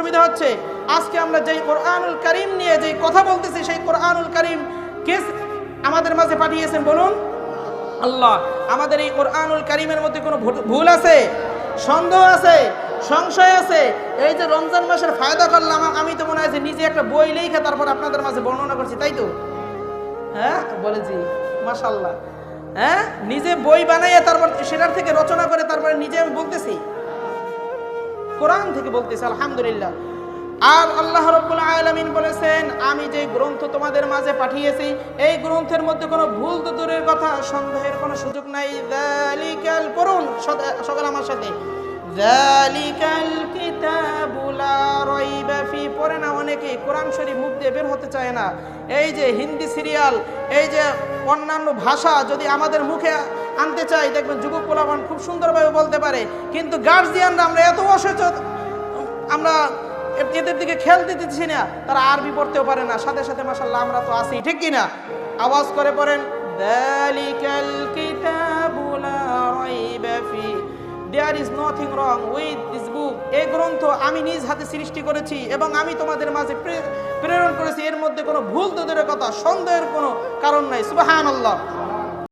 অসুবিধা হচ্ছে, আজকে আমরা যেই কোরআনুল কারীম নিয়ে যেই কথা বলতেছি, সেই কোরআনুল কারীম কে আমাদের মাঝে পাঠিয়েছেন বলুন? আল্লাহ। আমাদের এই কোরআনুল কারীমের মধ্যে কোনো ভুল আছে, সন্দেহ আছে, সংশয় আছে? এই যে রমজান মাসের ফায়দা করলাম, আমি তো মনে হয় যে নিজে একটা বই লিখে তারপর আপনাদের মাঝে বর্ণনা করছি, তাই তো? হ্যাঁ বলেছি, মাশাআল্লাহ। হ্যাঁ, নিজে বই বানাইয়ে তারপর সেটার থেকে রচনা করে তারপরে নিজে আমি বলতেছি, কোরআন থেকে বলতেছি, আলহামদুলিল্লাহ। আর আল্লাহ রাব্বুল আলামিন বলেছেন, আমি যে গ্রন্থ তোমাদের মাঝে পাঠিয়েছি এই গ্রন্থের মধ্যে কোনো ভুল তো দূরের কথা, সন্দেহের কোনো সুযোগ নাই। যালিকাল, পড়ুন সকল আমার সাথে, যালিকাল কিতাবু লা রাইবা ফি। পড়ে না অনেকে, কোরআন শরীফ মুখ দিয়ে বের হতে চায় না। এই যে হিন্দি সিরিয়াল, এই যে অন্যান্য ভাষা যদি আমাদের মুখে আনতে চাই, দেখবেন যুবক পোলাপান খুব সুন্দরভাবে বলতে পারে, কিন্তু গার্জিয়ানরা আমরা এত অসচেতন, আমরা এদের দিকে খেয়াল দিতেছি না, তারা আরবি পড়তেও পারে না। সাথে সাথে মাশাআল্লাহ আমরা তো আছি, ঠিক কিনা? আওয়াজ করে পড়েন, যালিকাল কিতাবু লা রাইবা ফি। There is nothing wrong with this book. এই গ্রন্থ আমি নিজ হাতে সৃষ্টি করেছি এবং আমি তোমাদের মাঝে প্রেরণ করেছি, এর মধ্যে কোনো ভুল তো দূরের কথা, সন্দেহের কোনো কারণ নাই। সুবহানাল্লাহ।